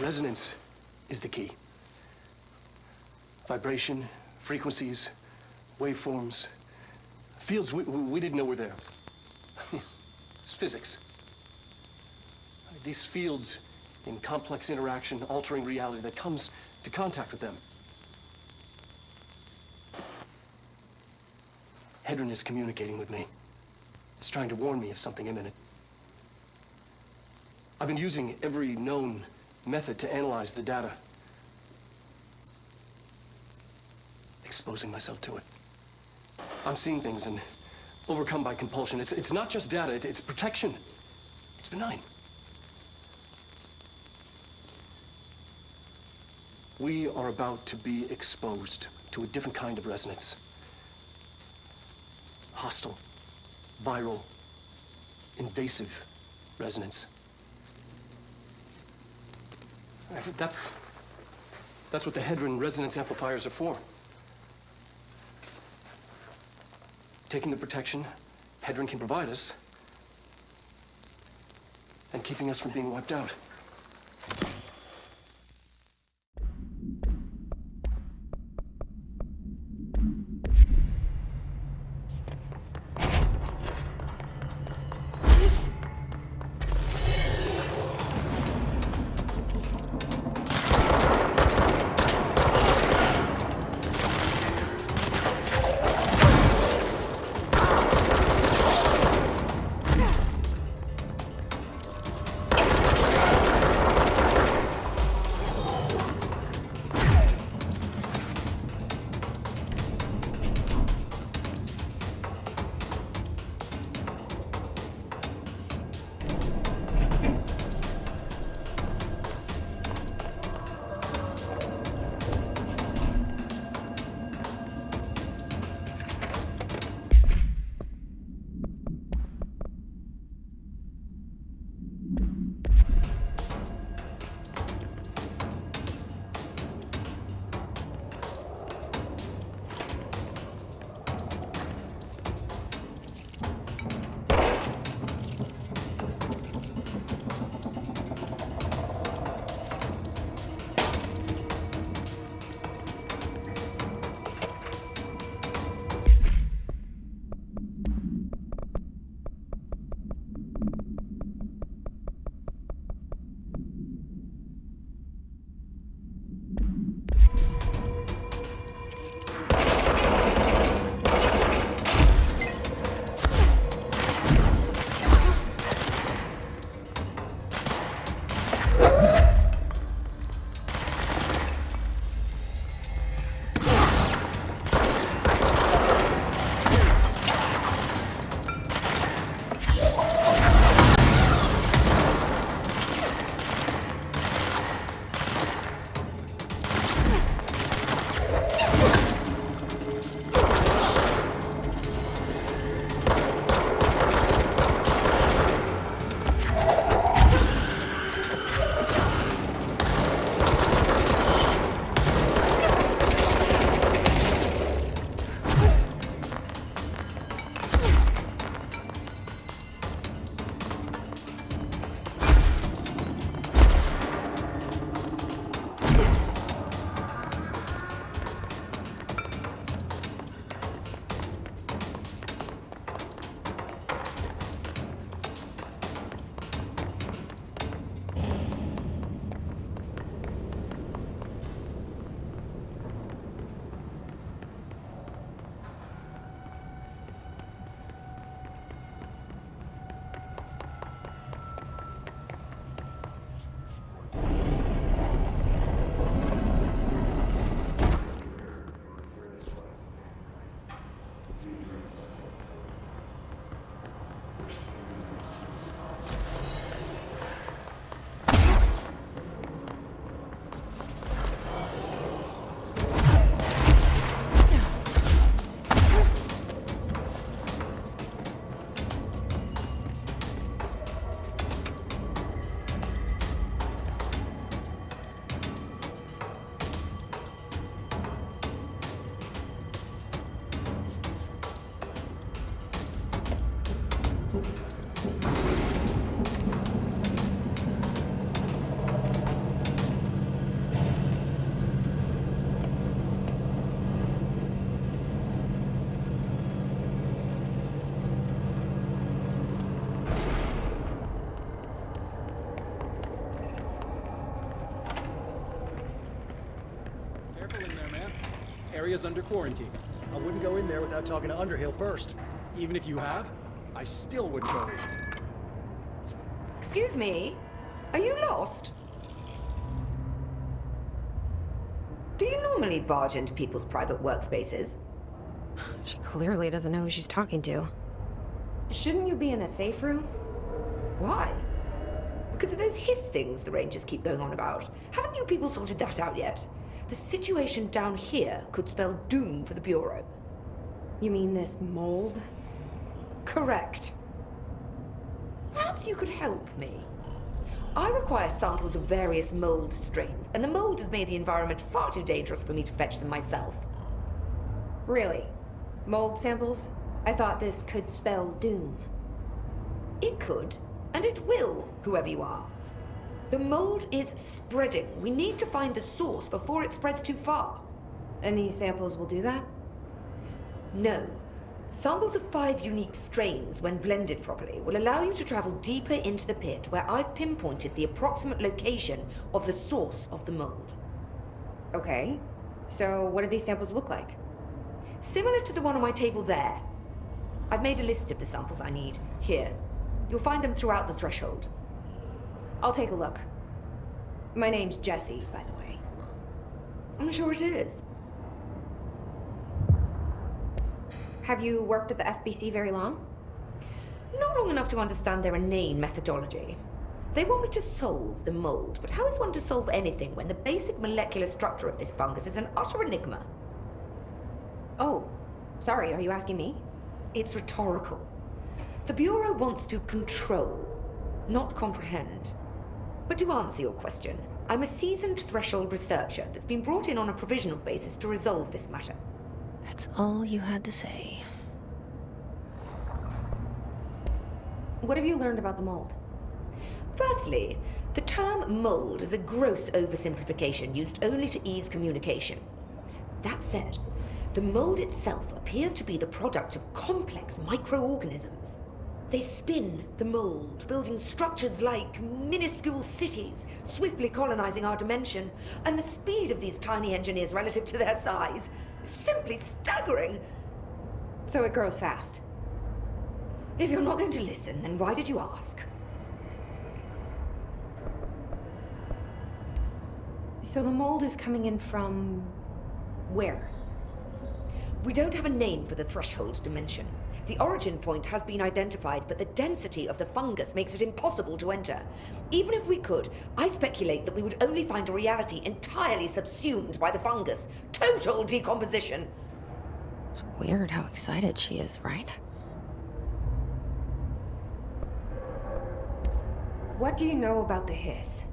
Resonance is the key. Vibration, frequencies, waveforms, fields we didn't know were there. It's physics. These fields in complex interaction, altering reality that comes to contact with them. Hedron is communicating with me. It's trying to warn me of something imminent. I've been using every known method to analyze the data. Exposing myself to it. I'm seeing things and overcome by compulsion. It's not just data, it's protection. It's benign. We are about to be exposed to a different kind of resonance. Hostile, viral, invasive resonance. That's what the Hedron resonance amplifiers are for. Taking the protection Hedron can provide us and keeping us from being wiped out. area's under quarantine. I wouldn't go in there without talking to Underhill first. Even if you have, I still wouldn't go in. Excuse me? Are you lost? Do you normally barge into people's private workspaces? She clearly doesn't know who she's talking to. Shouldn't you be in a safe room? Why? Because of those hiss things the Rangers keep going on about. Haven't you people sorted that out yet? The situation down here could spell doom for the Bureau. You mean this mold? Correct. Perhaps you could help me. I require samples of various mold strains, and the mold has made the environment far too dangerous for me to fetch them myself. Really? Mold samples? I thought this could spell doom. It could, and it will, whoever you are. The mold is spreading. We need to find the source before it spreads too far. And these samples will do that? No. Samples of 5 unique strains, when blended properly, will allow you to travel deeper into the pit where I've pinpointed the approximate location of the source of the mold. Okay. So what do these samples look like? Similar to the one on my table there. I've made a list of the samples I need. Here. You'll find them throughout the threshold. I'll take a look. My name's Jesse, by the way. I'm sure it is. Have you worked at the FBC very long? Not long enough to understand their inane methodology. They want me to solve the mold, but how is one to solve anything when the basic molecular structure of this fungus is an utter enigma? Oh, sorry, are you asking me? It's rhetorical. The Bureau wants to control, not comprehend. But to answer your question, I'm a seasoned threshold researcher that's been brought in on a provisional basis to resolve this matter. That's all you had to say. What have you learned about the mold? Firstly, the term mold is a gross oversimplification used only to ease communication. That said, the mold itself appears to be the product of complex microorganisms. They spin the mold, building structures like minuscule cities, swiftly colonizing our dimension, and the speed of these tiny engineers relative to their size is simply staggering. So it grows fast. If you're not going to listen, then why did you ask? So the mold is coming in from... where? We don't have a name for the threshold dimension. The origin point has been identified, but the density of the fungus makes it impossible to enter. Even if we could, I speculate that we would only find a reality entirely subsumed by the fungus. Total decomposition. It's weird how excited she is, right? What do you know about the hiss?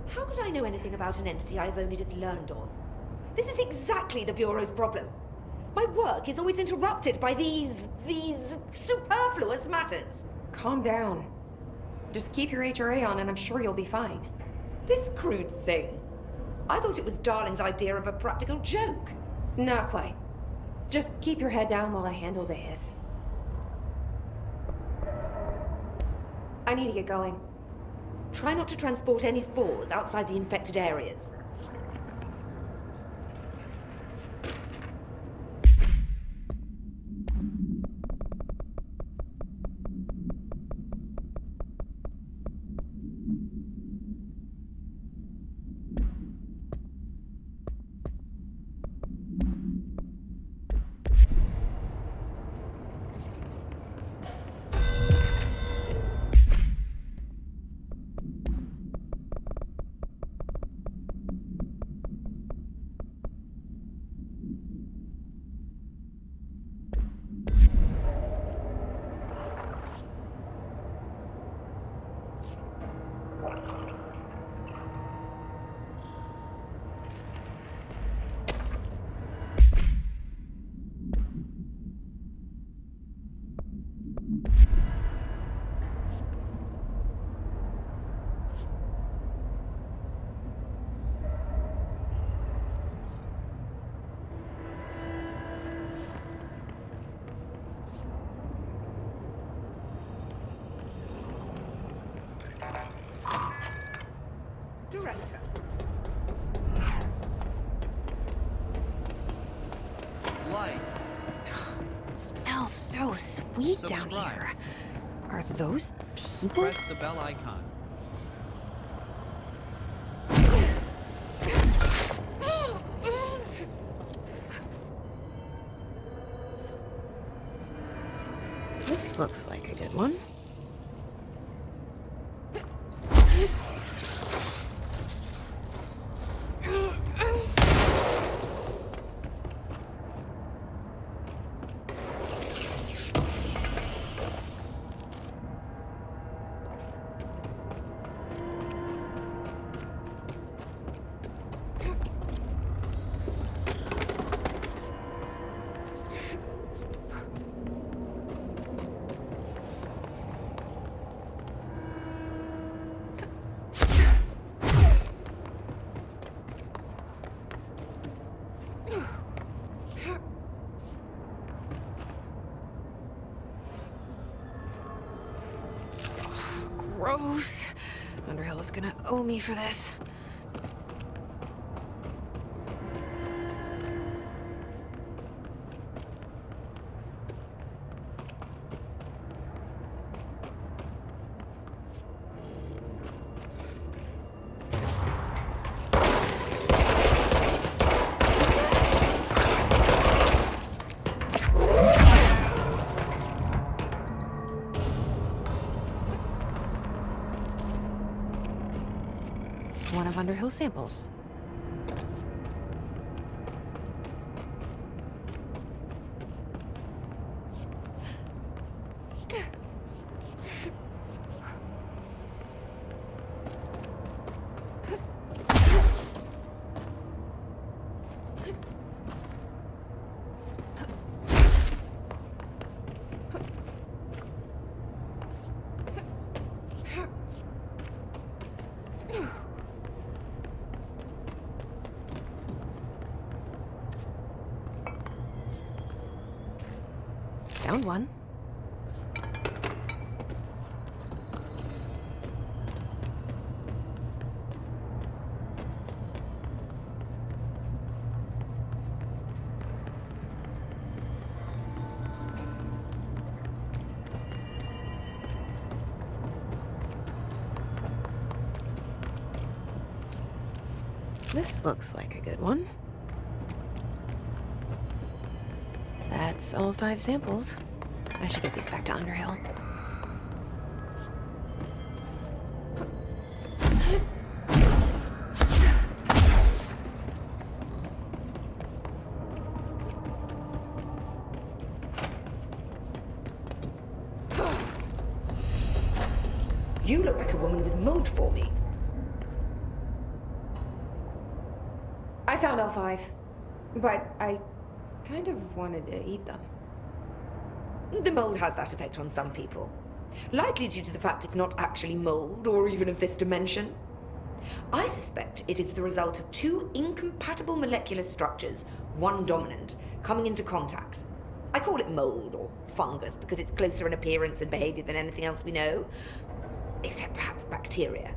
How could I know anything about an entity I've only just learned of? This is exactly the Bureau's problem. My work is always interrupted by these superfluous matters. Calm down. Just keep your HRA on and I'm sure you'll be fine. This crude thing. I thought it was Darling's idea of a practical joke. Not quite. Just keep your head down while I handle the hiss. I need to get going. Try not to transport any spores outside the infected areas. Director. smells so sweet down Subscribe. here. Are those people? Press the bell icon. This looks like a good one. Gross. Underhill is gonna owe me for this. One of Underhill's samples. Found one. This looks like a good one. That's all 5 samples. I should get these back to Underhill. You look like a woman with mold for me. I found all 5, but I kind of wanted to eat them. The mold has that effect on some people. Likely due to the fact it's not actually mold, or even of this dimension. I suspect it is the result of 2 incompatible molecular structures, one dominant, coming into contact. I call it mold, or fungus, because it's closer in appearance and behavior than anything else we know. Except perhaps bacteria.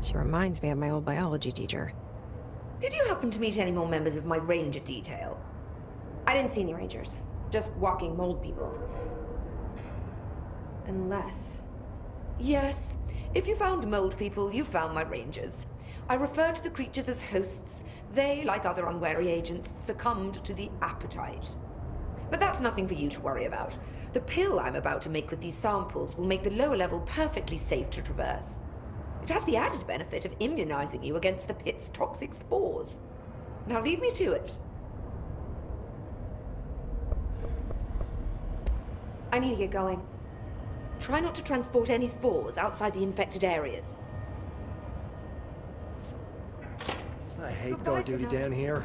She reminds me of my old biology teacher. Did you happen to meet any more members of my ranger detail? I didn't see any rangers. Just walking mold people. Unless... Yes. If you found mold people, you found my rangers. I refer to the creatures as hosts. They, like other unwary agents, succumbed to the appetite. But that's nothing for you to worry about. The pill I'm about to make with these samples will make the lower level perfectly safe to traverse. It has the added benefit of immunizing you against the pit's toxic spores. Now leave me to it. I need to get going. Try not to transport any spores outside the infected areas. I hate guard duty down here.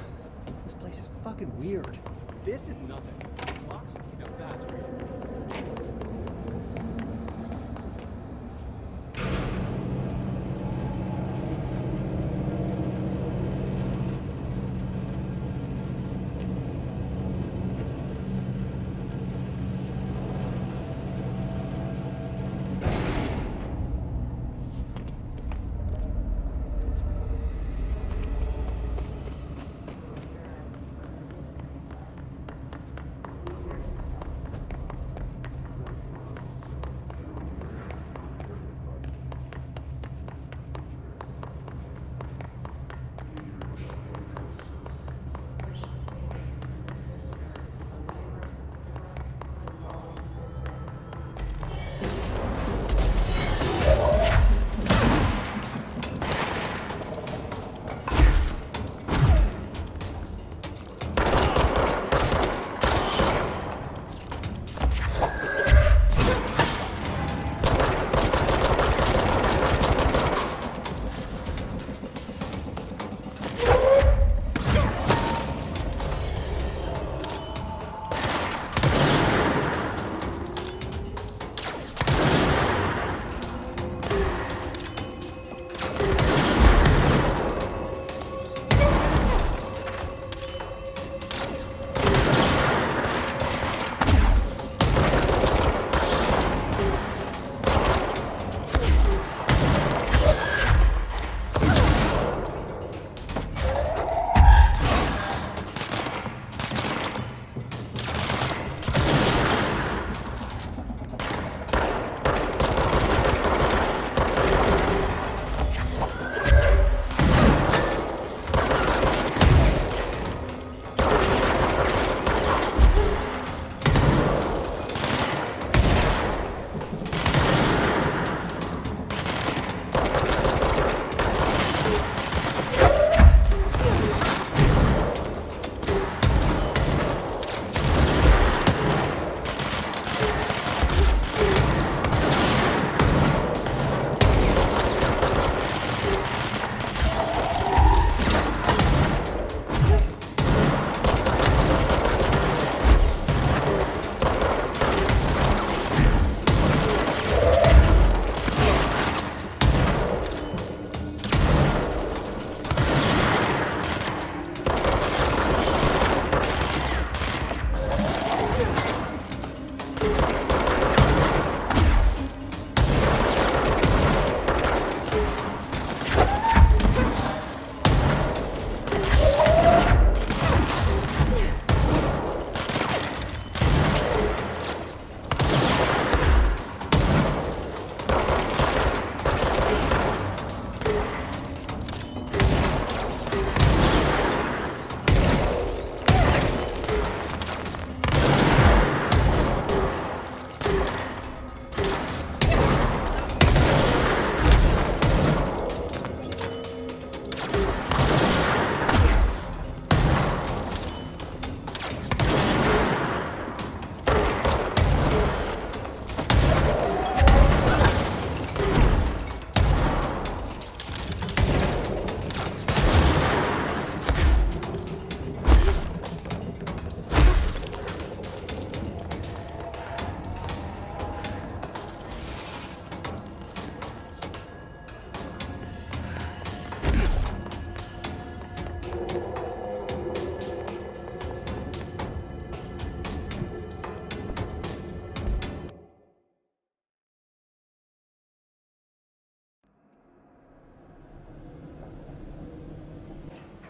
This place is fucking weird. This is nothing. Clocks? Now that's weird.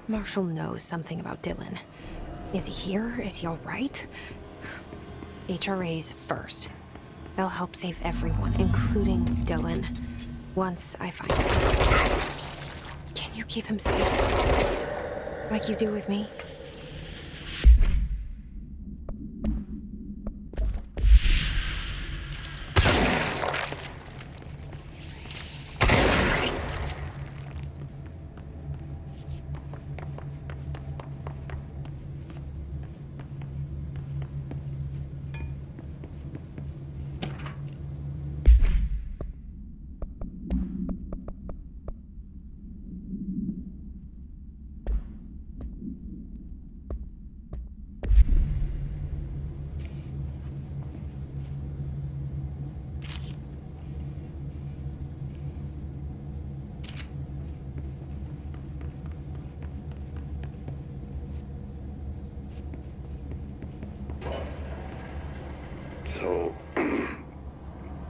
Marshall knows something about Dylan. Is he here? Is he all right? HRAs first. They'll help save everyone, including Dylan. Once I find him. Can you keep him safe? Like you do with me?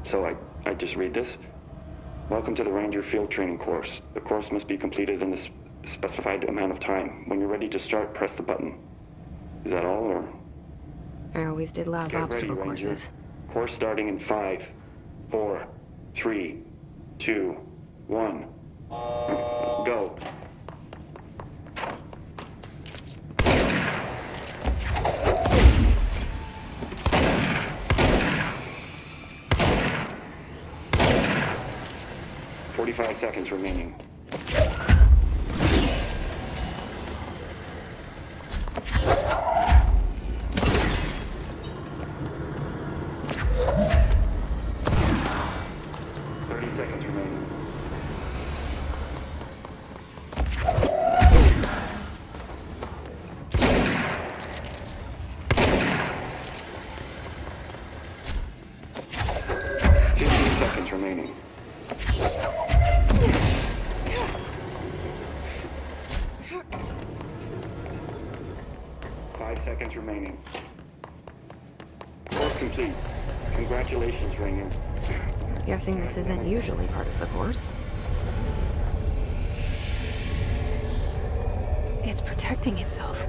So I just read this. Welcome to the Ranger Field Training course. The course must be completed in the specified amount of time. When you're ready to start, press the button. Is that all, or? I always did love Get ready, obstacle Ranger. courses. Course starting in 5, 4, 3, 2, 1. Go. Five seconds remaining. 30 seconds remaining. 15 seconds remaining. 5 seconds remaining. Course complete. Congratulations, Ranger. Guessing this isn't usually part of the course. It's protecting itself.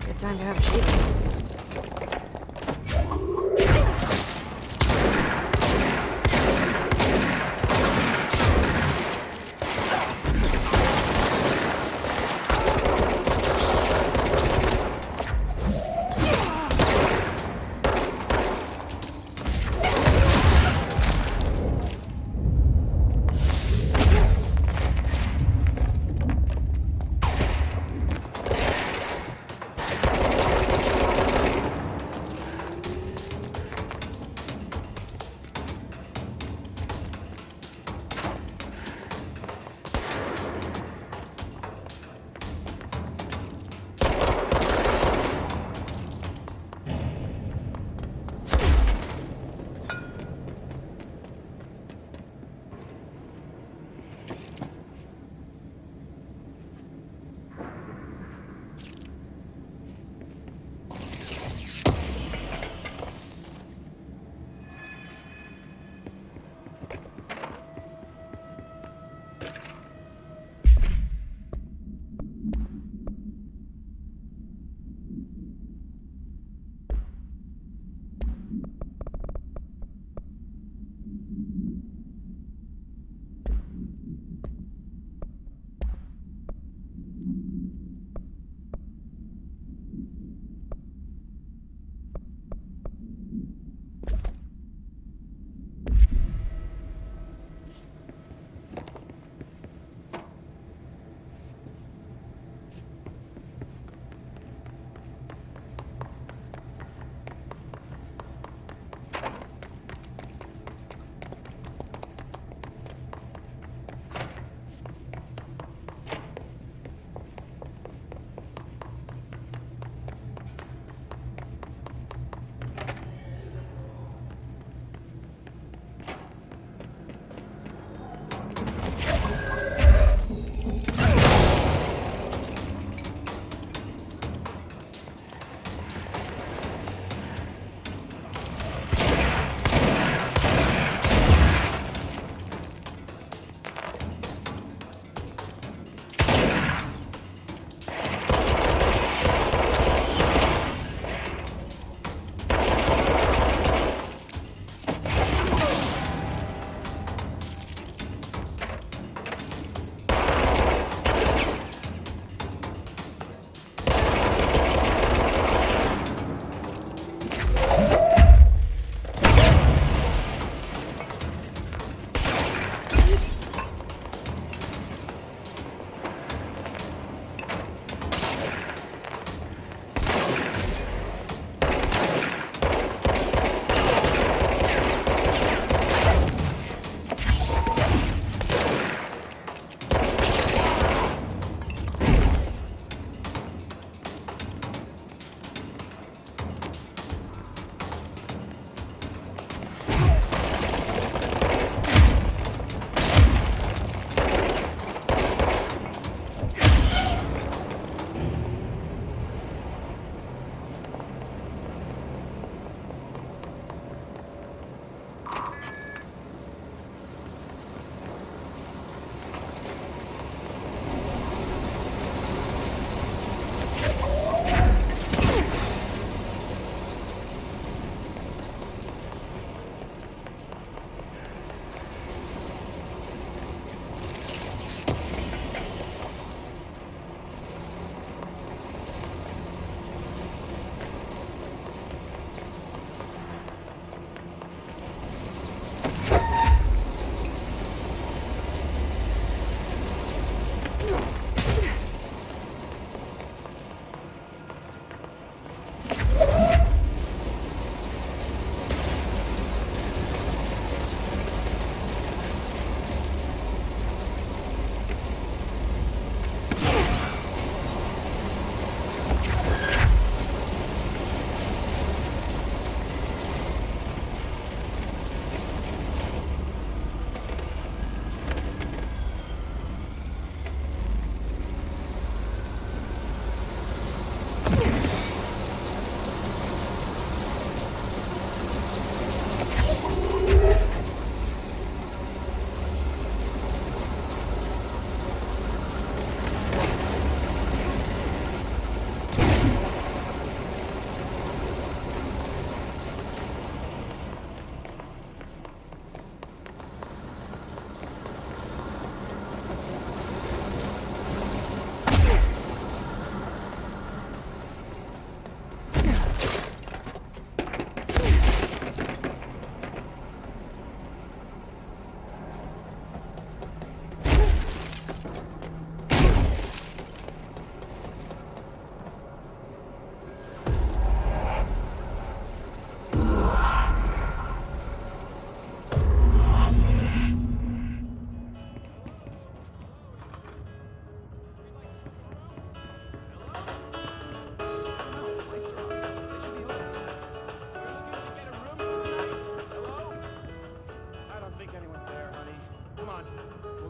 Good time to have a shave.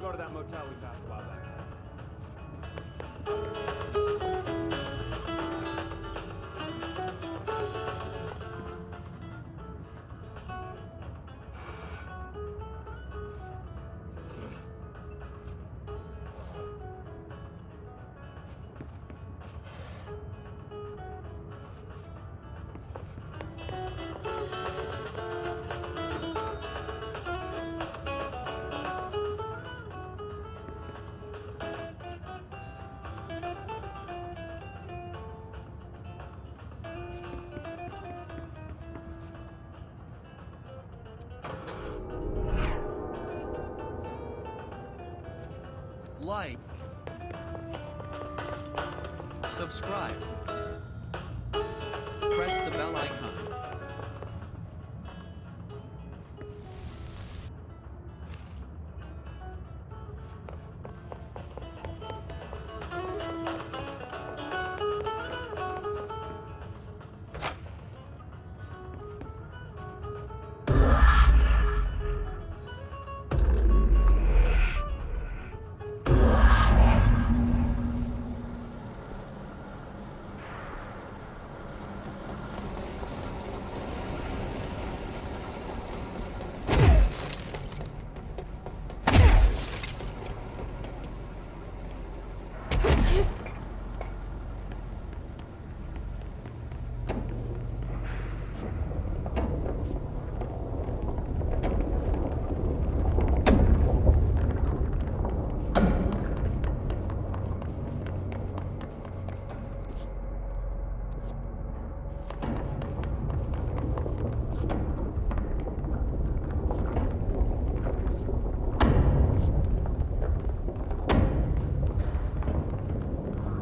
go to that motel we passed a while back. Like, subscribe, press the bell icon.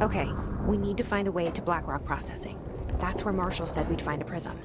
Okay, we need to find a way to Blackrock processing. That's where Marshall said we'd find a prism.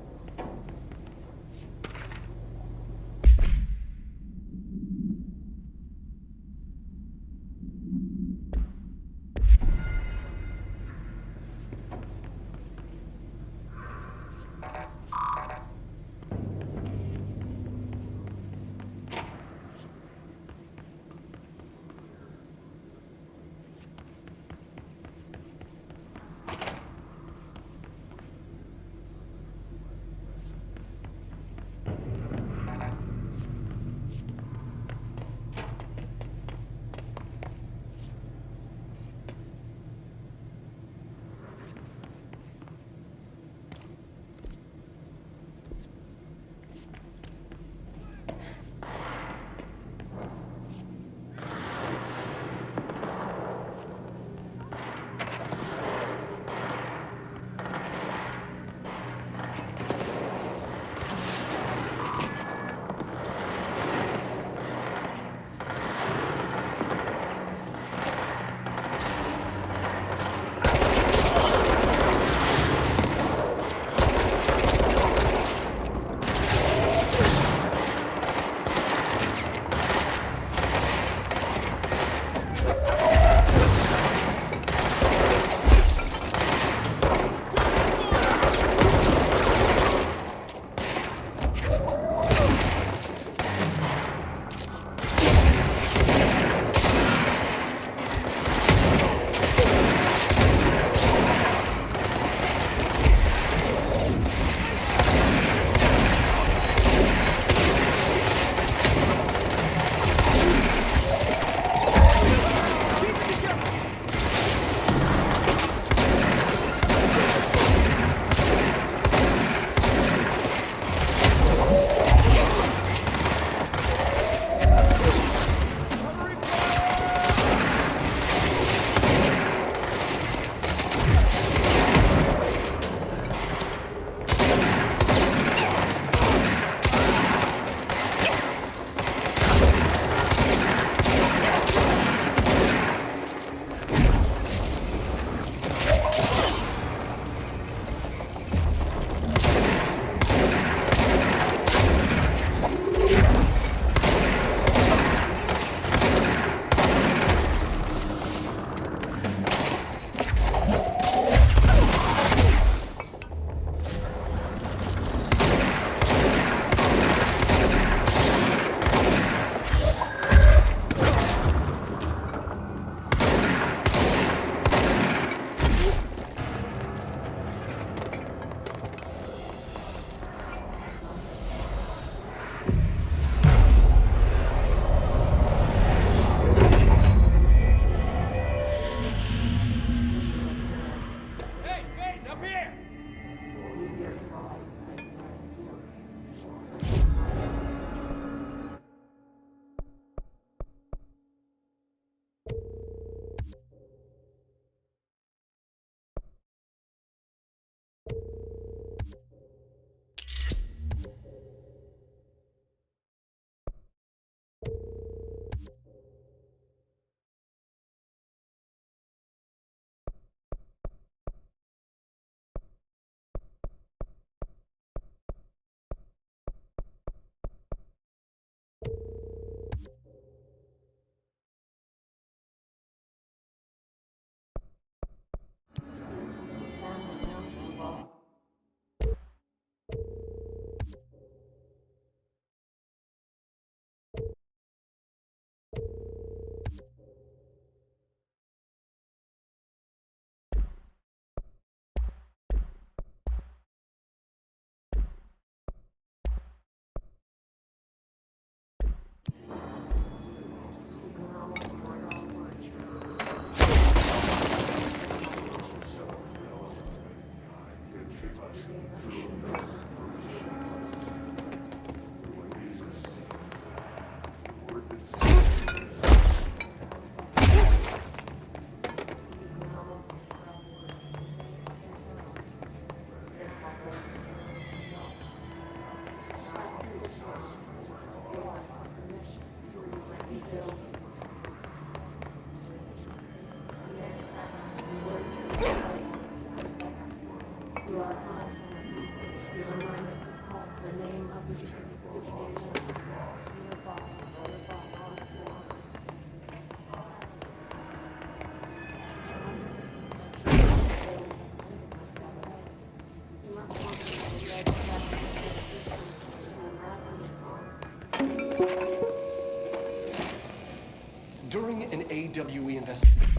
During an AWE investigation.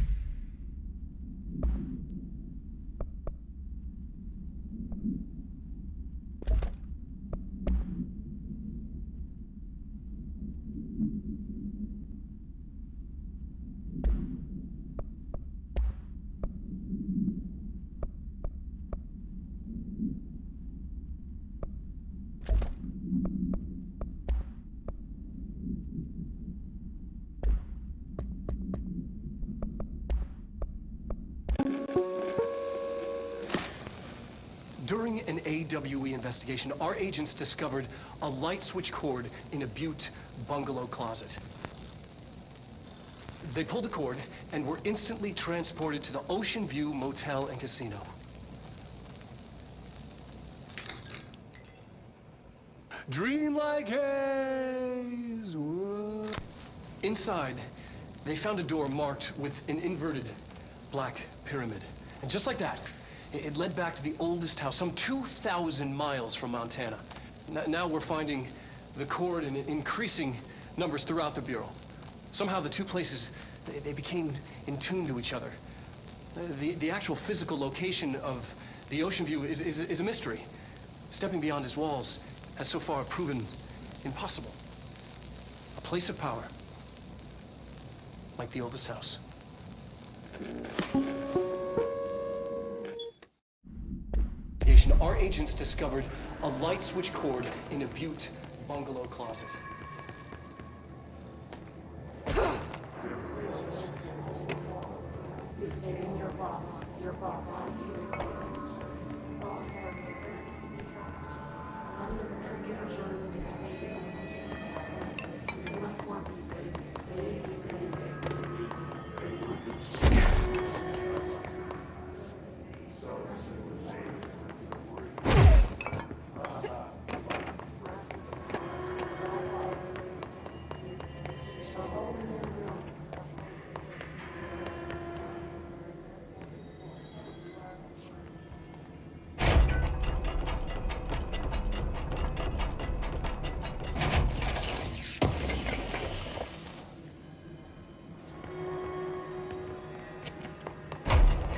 During an AWE investigation, our agents discovered a light switch cord in a Butte bungalow closet. They pulled the cord and were instantly transported to the Ocean View Motel and Casino. Dream like haze. Whoa. Inside, they found a door marked with an inverted black pyramid. And just like that, it led back to the oldest house, some 2,000 miles from Montana. Now we're finding the cord in increasing numbers throughout the Bureau. Somehow the two places, they became in tune to each other. The actual physical location of the Ocean View is a mystery. Stepping beyond its walls has so far proven impossible. A place of power, like the oldest house. Our agents discovered a light switch cord in a Butte bungalow closet.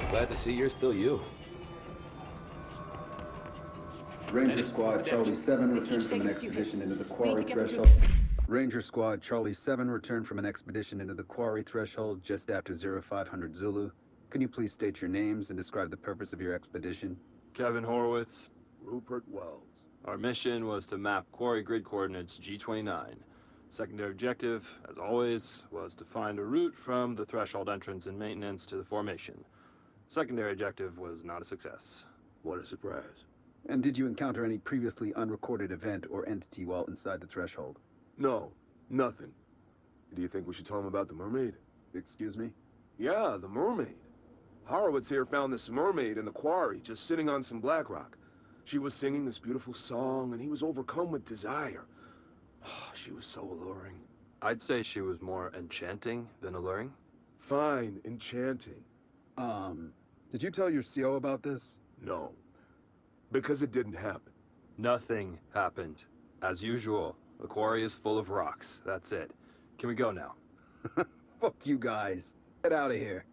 Glad to see you're still you. Ranger Squad Charlie 7 returned from an expedition into the quarry threshold. Ranger Squad Charlie 7 returned from an expedition into the quarry threshold just after 0500 Zulu. Can you please state your names and describe the purpose of your expedition? Kevin Horowitz. Rupert Wells. Our mission was to map quarry grid coordinates G29. Secondary objective, as always, was to find a route from the threshold entrance and maintenance to the formation. Secondary objective was not a success. What a surprise. And did you encounter any previously unrecorded event or entity while inside the threshold? No, nothing. Do you think we should tell him about the mermaid? Excuse me? Yeah, the mermaid. Horowitz here found this mermaid in the quarry, just sitting on some black rock. She was singing this beautiful song, and he was overcome with desire. She was so alluring. I'd say she was more enchanting than alluring. Fine, enchanting. Did you tell your CO about this? No. Because it didn't happen. Nothing happened. As usual, the quarry is full of rocks. That's it. Can we go now? Fuck you guys. Get out of here.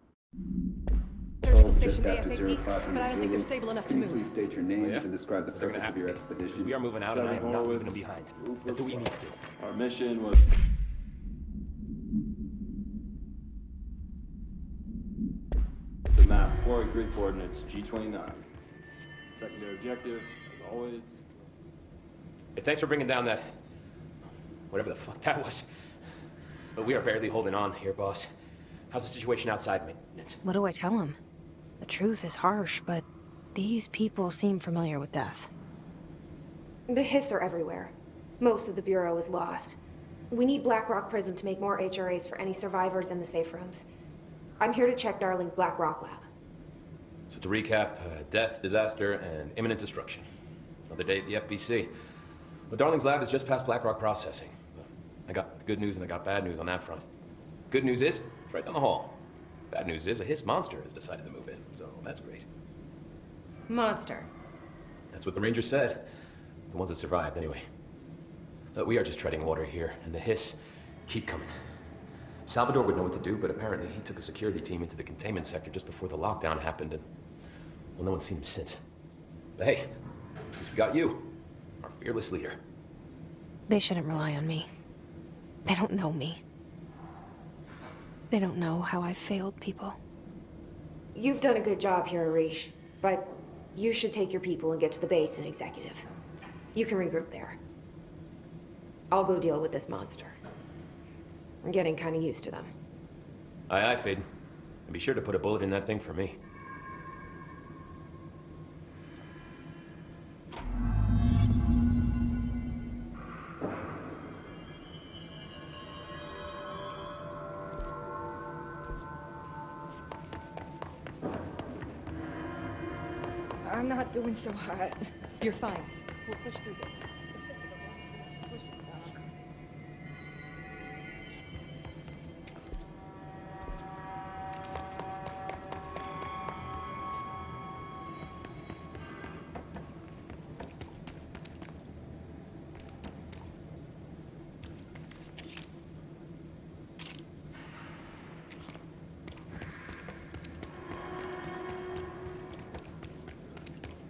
Surgical station ASAP, but I don't think they're stable enough to move. Please state your names and describe the purpose of your expedition. We are moving out, and I am not leaving them behind. What do we need to do? Our mission was... to map quarry grid coordinates G29. Secondary objective, as always. Hey, thanks for bringing down that... whatever the fuck that was. But we are barely holding on here, boss. How's the situation outside maintenance? What do I tell him? The truth is harsh, but these people seem familiar with death. The hiss are everywhere. Most of the Bureau is lost. We need Blackrock Prism to make more HRAs for any survivors in the safe rooms. I'm here to check Darling's Black Rock lab. So to recap, death, disaster, and imminent destruction. Another day at the FBC. Well, Darling's lab is just past Blackrock processing. But I got good news and I got bad news on that front. Good news is, it's right down the hall. Bad news is, a hiss monster has decided to move in, so that's great. Monster. That's what the Rangers said. The ones that survived, anyway. But we are just treading water here, and the hiss keep coming. Salvador would know what to do, but apparently he took a security team into the containment sector just before the lockdown happened, and, well, no one's seen him since. But hey, at least we got you, our fearless leader. They shouldn't rely on me. They don't know me. They don't know how I've failed people. You've done a good job here, Arish, but you should take your people and get to the base and executive. You can regroup there. I'll go deal with this monster. I'm getting kind of used to them. Aye, aye, Faden. And be sure to put a bullet in that thing for me. I'm not doing so hot. You're fine. We'll push through this. Push it back.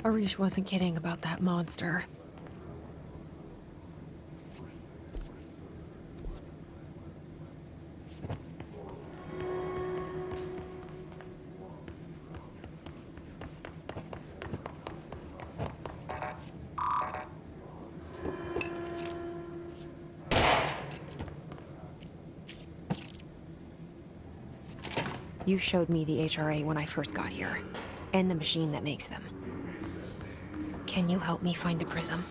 Arish wasn't kidding about that monster. You showed me the HRA when I first got here, and the machine that makes them. Can you help me find a prism?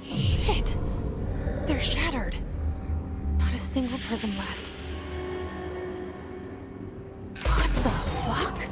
Shit! They're shattered. Not a single prism left. What the fuck?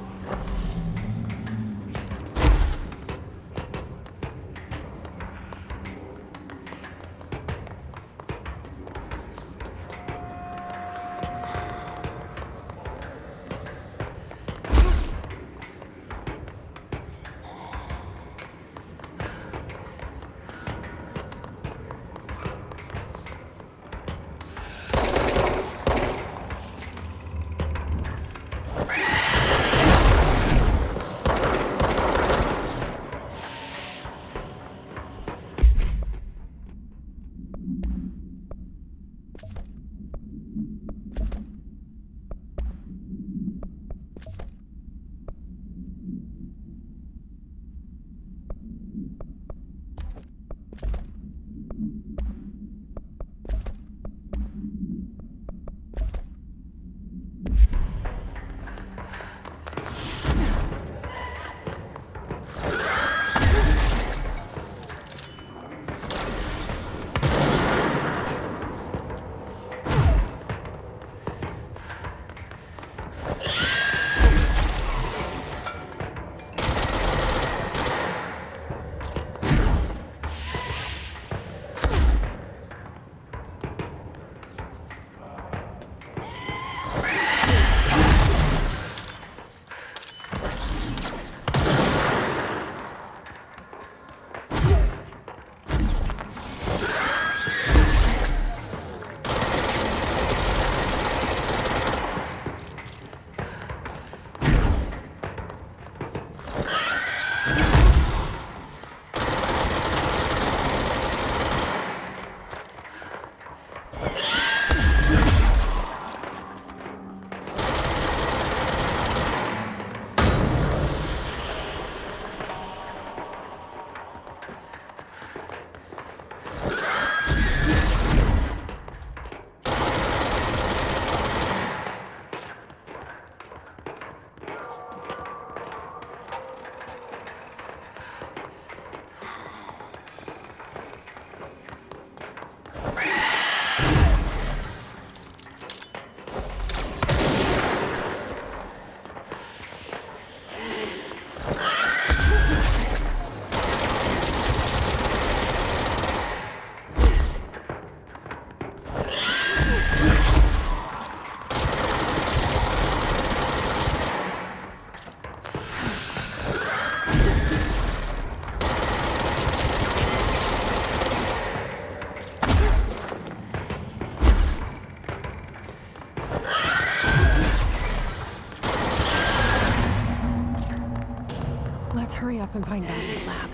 find Donovan's lab.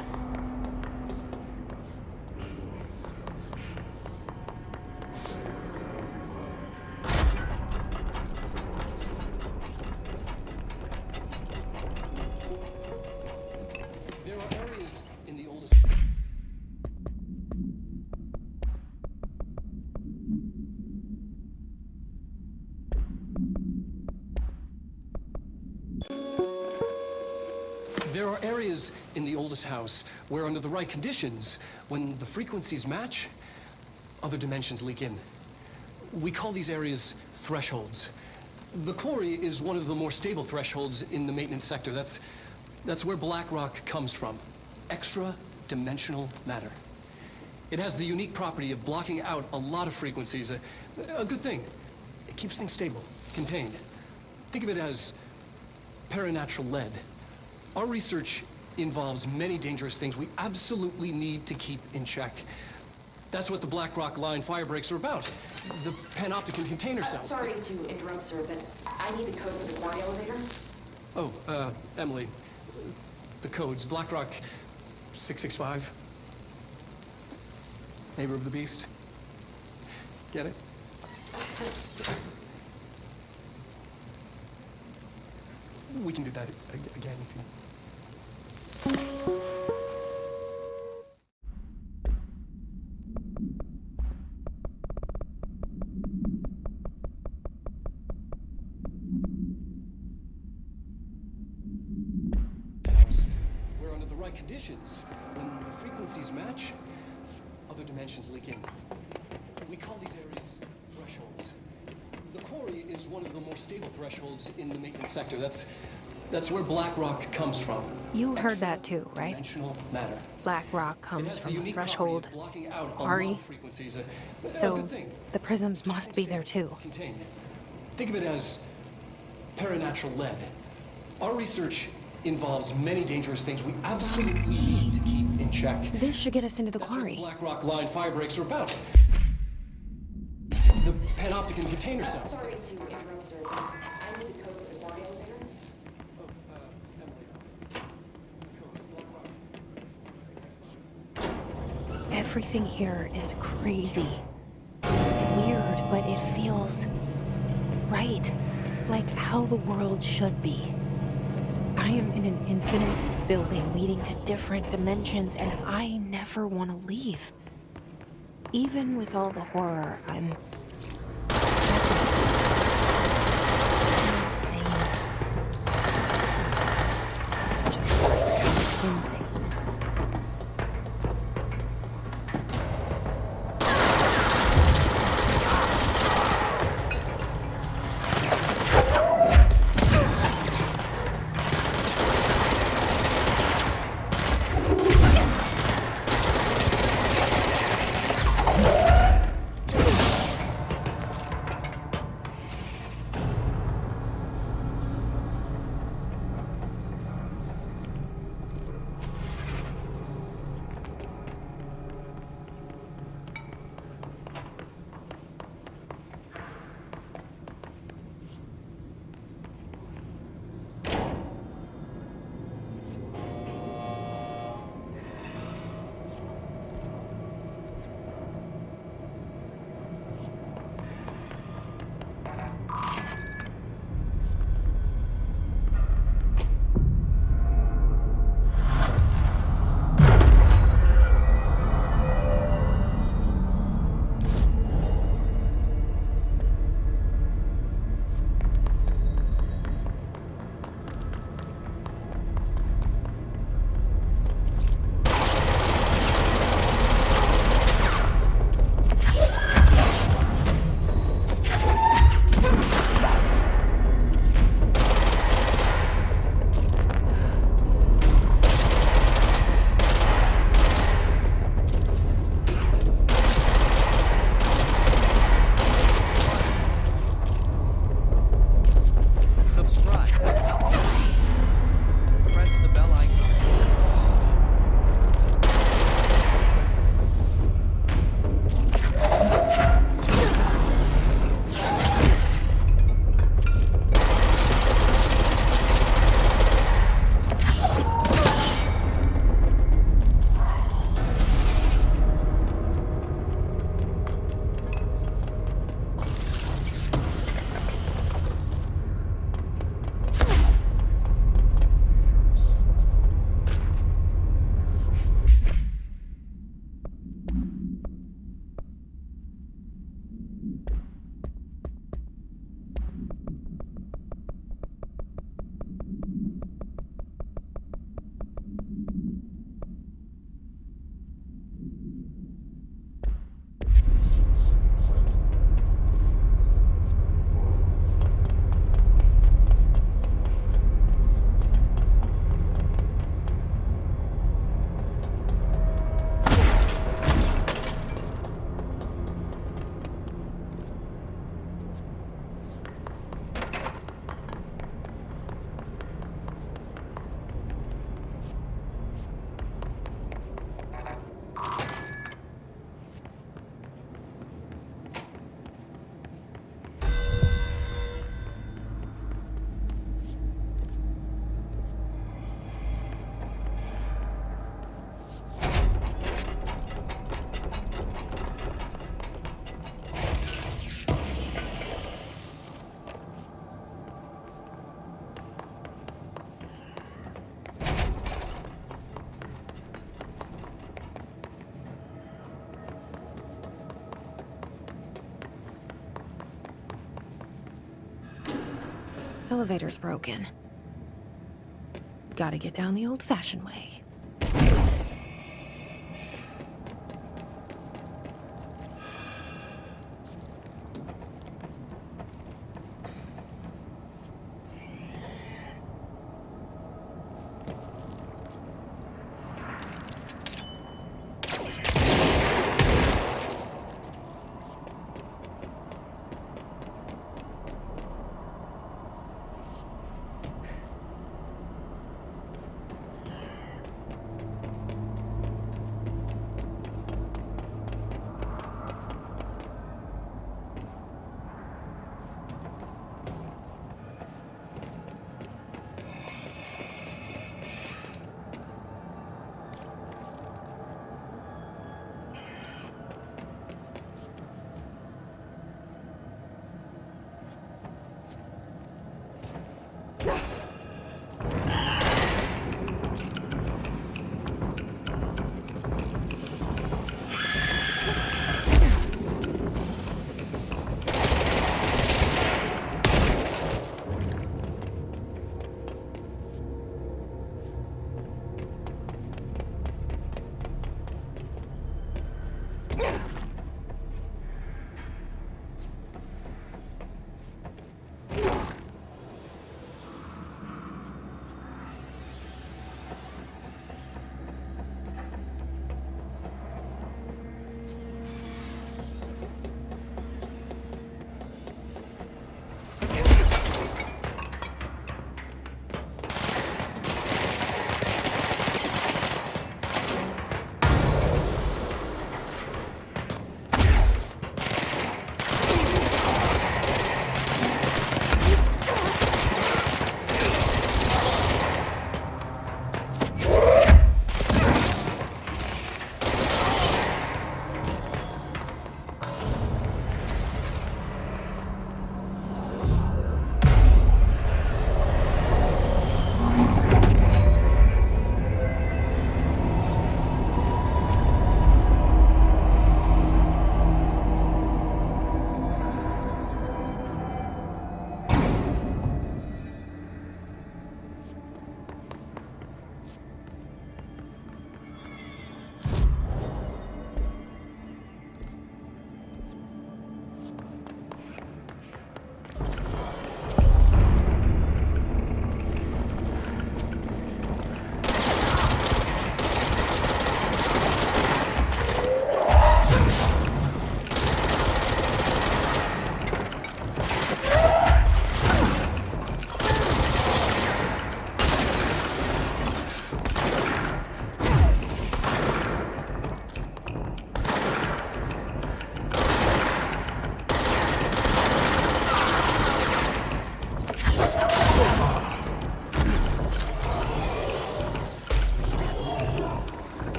There are areas in the oldest... There are areas in the oldest house where, under the right conditions, when the frequencies match, other dimensions leak in. We call these areas thresholds. The quarry is one of the more stable thresholds in the maintenance sector. That's where black rock comes from. Extra-dimensional matter. It has the unique property of blocking out a lot of frequencies. A good thing. It keeps things stable, contained. Think of it as paranatural lead. Our research involves many dangerous things we absolutely need to keep in check. That's what the Black Rock Line fire breaks are about. The panopticon container cells. Sorry to interrupt, sir, but I need the code for the quarry elevator. Oh, Emily. The codes. Black Rock 665. Neighbor of the Beast. Get it? We can do that again if you... Where under the right conditions, when the frequencies match, other dimensions leak in. We call these areas thresholds. The quarry is one of the more stable thresholds in the maintenance sector. That's where black rock comes from. You heard that too, right? Dimensional matter. Black rock comes from a threshold. Quarry. Quarry. So the prisms must be there too. Contained. Think of it as paranatural lead. Our research involves many dangerous things we absolutely need to keep in check. This should get us into the quarry. That's what the Black Rock Line fire breaks are about. The panopticon container cells. Sorry to interrupt, sir. I need the code for the quarry elevator. Everything here is crazy. Weird, but it feels right. Like how the world should be. I am in an infinite building leading to different dimensions, and I never want to leave. Even with all the horror, I'm insane. Just insane. Elevator's broken. Gotta get down the old-fashioned way.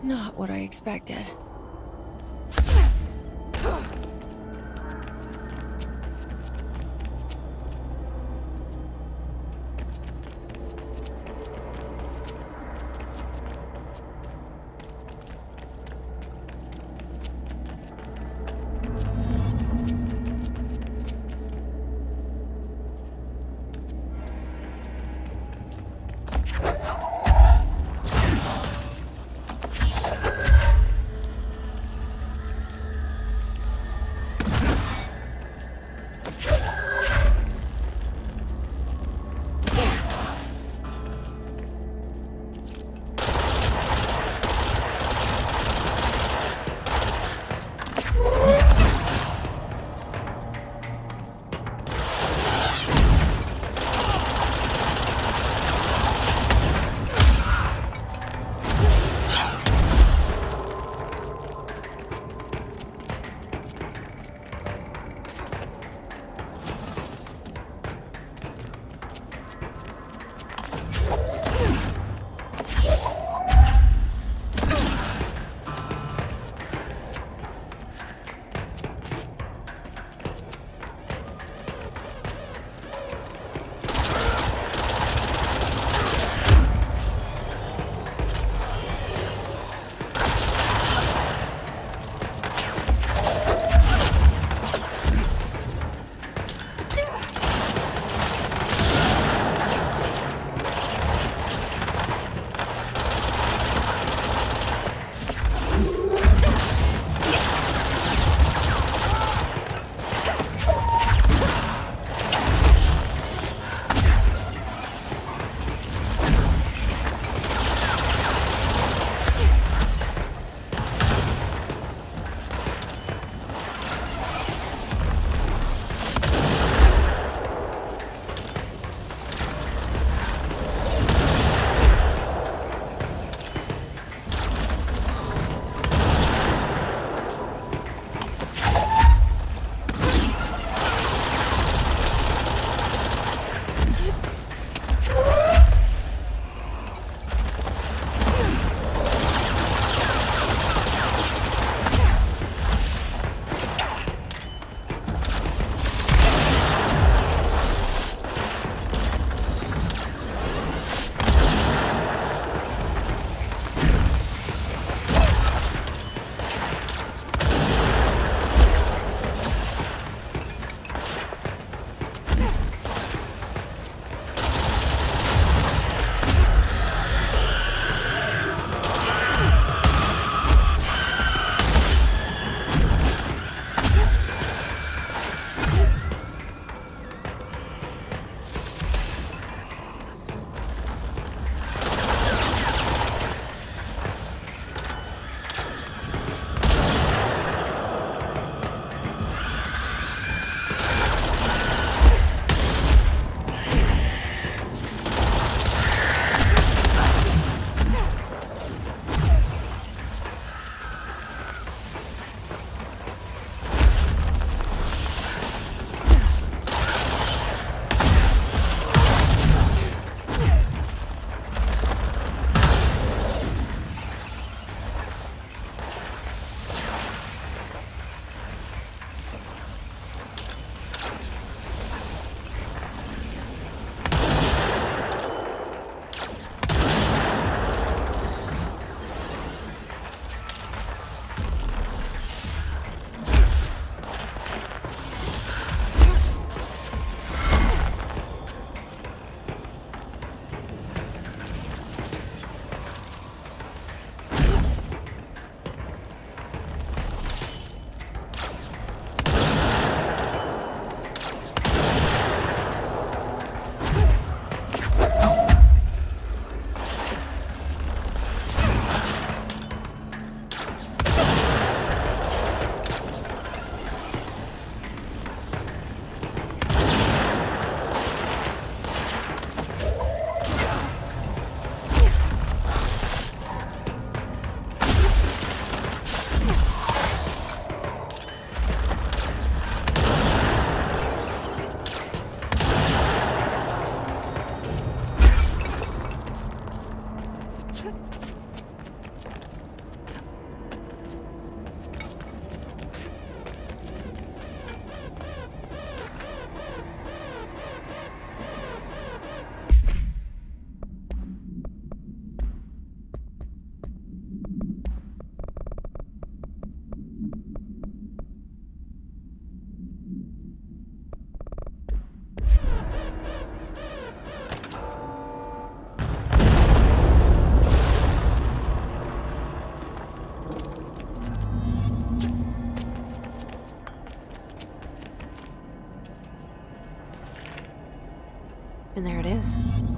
Not what I expected.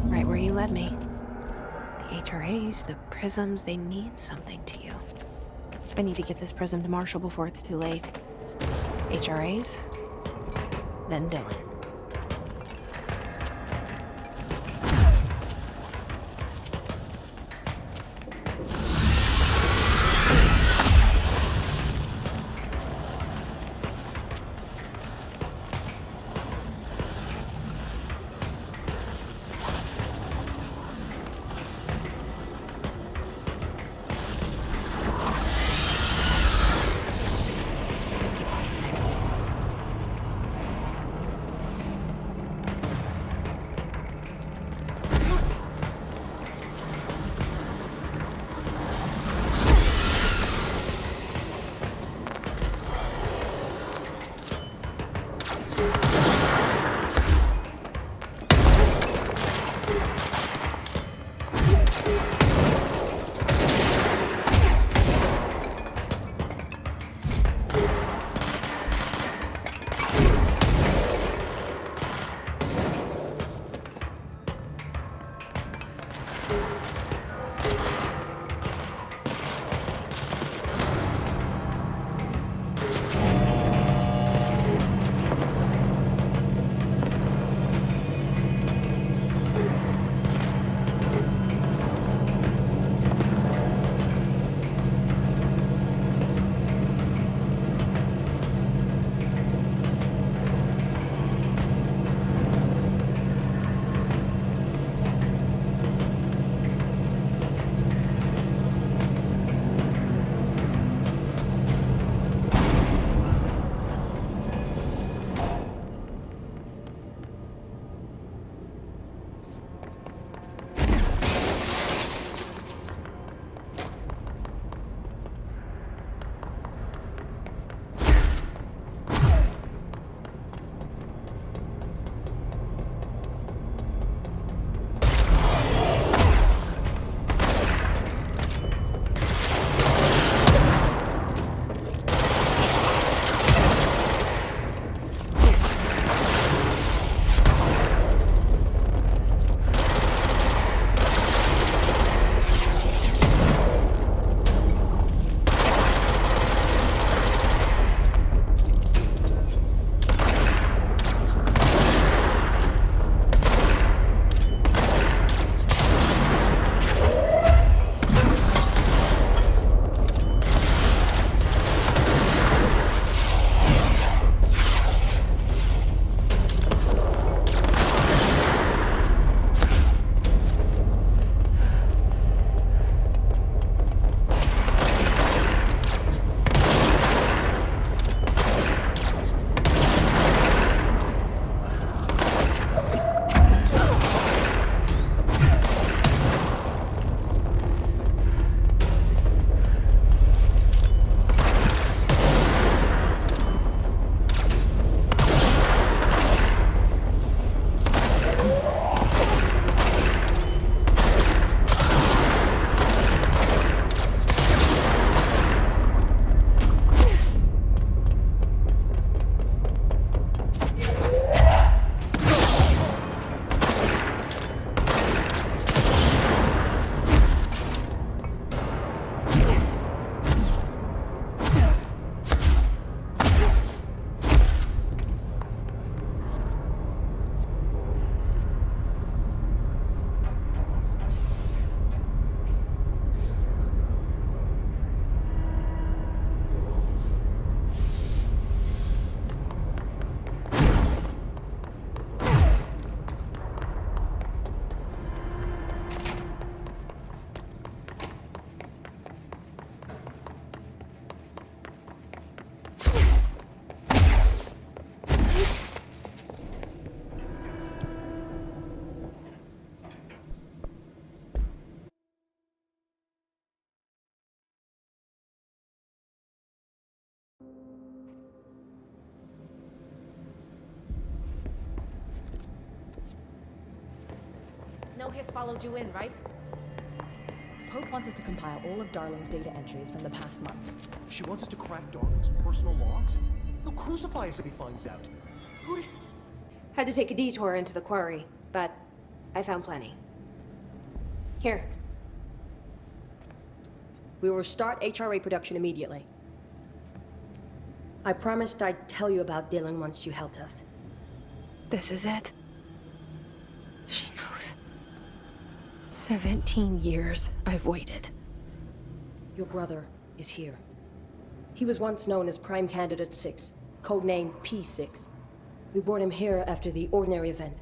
Right where you led me. The HRAs, the prisms, they mean something to you. I need to get this prism to Marshall before it's too late. HRAs, then Dylan. No hiss followed you in, right? Pope wants us to compile all of Darling's data entries from the past month. She wants us to crack Darling's personal logs? He'll crucify us if he finds out. Had to take a detour into the quarry, but I found plenty. Here. We will start HRA production immediately. I promised I'd tell you about Dylan once you helped us. This is it. She knows. 17 years I've waited. Your brother is here. He was once known as Prime Candidate 6, codenamed P6. We brought him here after the Ordinary event.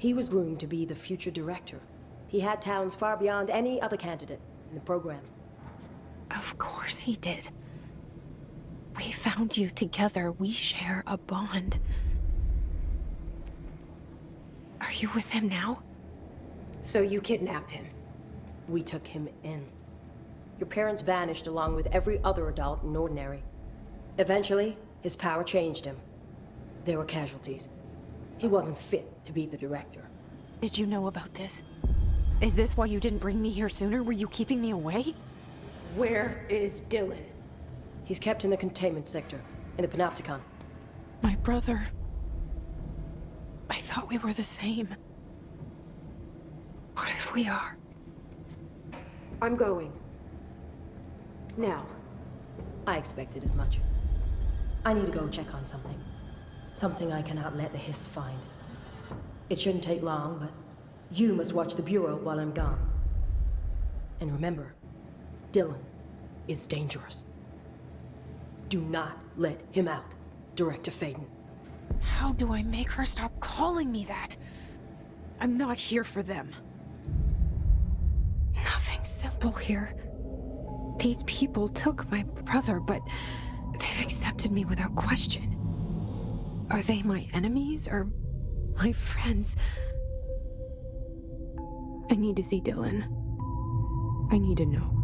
He was groomed to be the future director. He had talents far beyond any other candidate in the program. Of course he did. We found you together. We share a bond. Are you with him now? So you kidnapped him? We took him in. Your parents vanished along with every other adult in Ordinary. Eventually, his power changed him. There were casualties. He wasn't fit to be the director. Did you know about this? Is this why you didn't bring me here sooner? Were you keeping me away? Where is Dylan? He's kept in the containment sector, in the Panopticon. My brother. I thought we were the same. What if we are? I'm going. Now. I expected as much. I need to go check on something. Something I cannot let the Hiss find. It shouldn't take long, but you must watch the Bureau while I'm gone. And remember, Dylan is dangerous. Do not let him out, Director Faden. How do I make her stop calling me that? I'm not here for them. Nothing simple here. These people took my brother, but they've accepted me without question. Are they my enemies or my friends? I need to see Dylan. I need to know.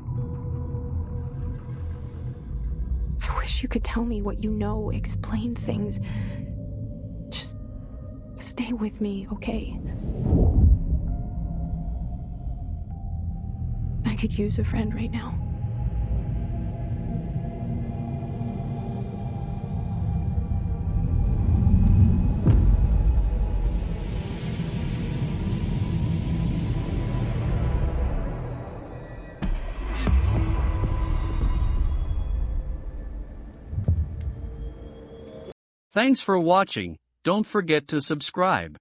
I wish you could tell me what you know, explain things. Just stay with me, okay? I could use a friend right now. Thanks for watching. Don't forget to subscribe.